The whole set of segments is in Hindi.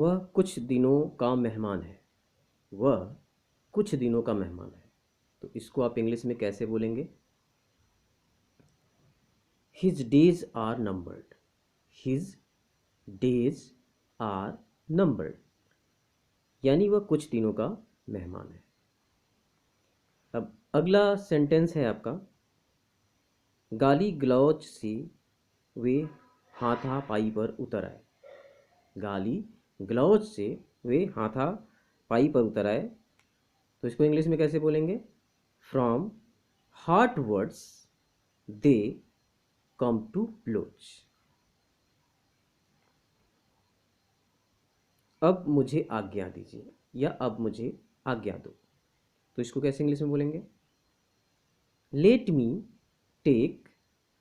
वह कुछ दिनों का मेहमान है। वह कुछ दिनों का मेहमान है। तो इसको आप इंग्लिश में कैसे बोलेंगे? His days are numbered. His days are numbered, यानी वह कुछ दिनों का मेहमान है। अब अगला सेंटेंस है आपका, गाली गलौज से वे हाथापाई पर उतर आए। गाली गलौज से वे हाथापाई पर उतर आए। तो इसको इंग्लिश में कैसे बोलेंगे? From heart words they come to blotch. अब मुझे आज्ञा दीजिए या अब मुझे आज्ञा दो। तो इसको कैसे इंग्लिश में बोलेंगे? Let me take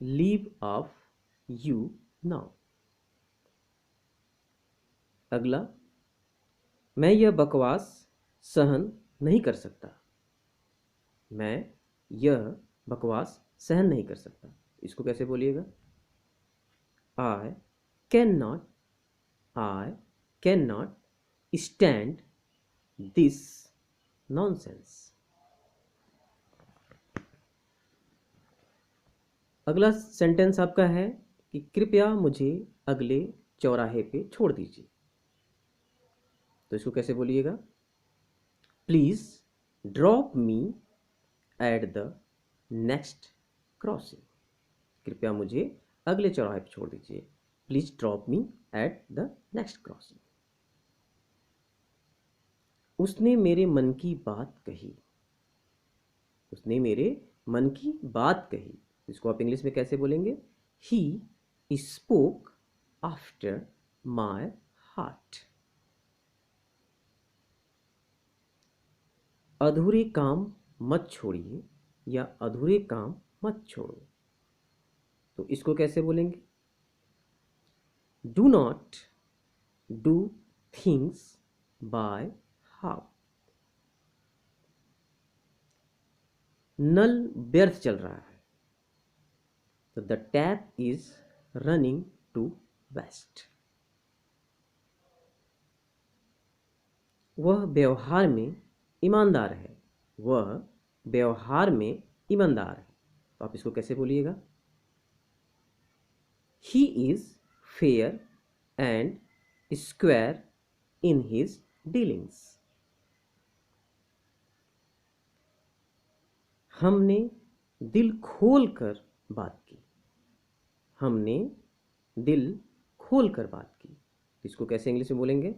leave of you now. अगला, मैं यह बकवास सहन नहीं कर सकता। मैं यह बकवास सहन नहीं कर सकता। इसको कैसे बोलिएगा? I can not, I can not stand this nonsense. अगला सेंटेंस आपका है कि कृपया मुझे अगले चौराहे पे छोड़ दीजिए। तो इसको कैसे बोलिएगा? Please drop me at the next crossing. कृपया मुझे अगले चौराहे पे छोड़ दीजिए। Please drop me at the next crossing. उसने मेरे मन की बात कही। उसने मेरे मन की बात कही। इसको आप इंग्लिश में कैसे बोलेंगे? He spoke after my heart. अधूरे काम मत छोड़िए या अधूरे काम मत छोड़ो। तो इसको कैसे बोलेंगे? Do not do things by half. नल व्यर्थ चल रहा है। तो the tap is running to waste. वह व्यवहार में ईमानदार है। वह व्यवहार में ईमानदार है। तो आप इसको कैसे बोलिएगा? He is fair and square in his dealings. हमने दिल खोल कर बात की। हमने दिल खोल कर बात की। इसको कैसे इंग्लिश में बोलेंगे?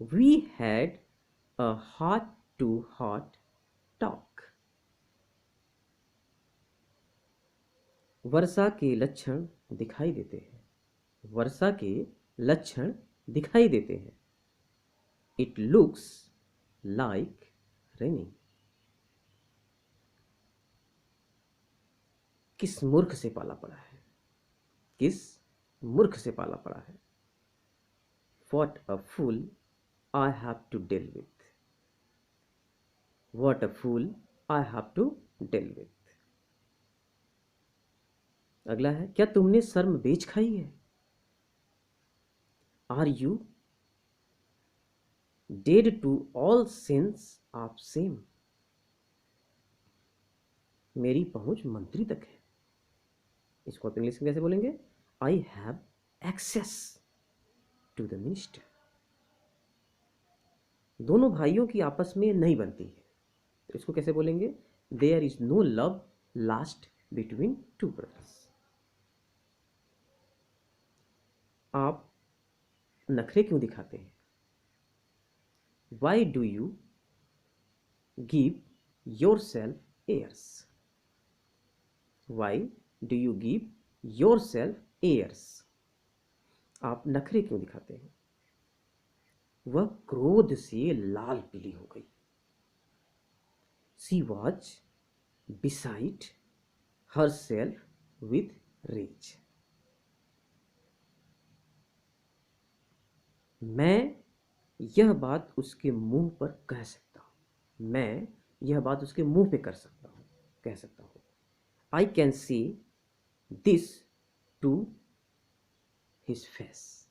We had a heart to heart talk. वर्षा के लक्षण दिखाई देते हैं। वर्षा के लक्षण दिखाई देते हैं। It looks like raining. किस मूर्ख से पाला पड़ा है। किस मूर्ख से पाला पड़ा है। What a fool I have to deal with. What a fool I have to deal with. अगला है, क्या तुमने शर्म बेच खाई है? Are you dead to all sense of shame? मेरी पहुंच मंत्री तक है। इसको आप इंग्लिश में कैसे बोलेंगे? I have access to the minister. दोनों भाइयों की आपस में नहीं बनती है। तो इसको कैसे बोलेंगे? There is no love lost between two brothers. आप नखरे क्यों दिखाते हैं? Why do you give yourself airs? Why do you give yourself airs? आप नखरे क्यों दिखाते हैं? वह क्रोध से लाल पीली हो गई। She was beside herself with rage. मैं यह बात उसके मुंह पर कह सकता हूं। मैं यह बात उसके मुंह पे कर सकता हूं, कह सकता हूं। I can say this to his face.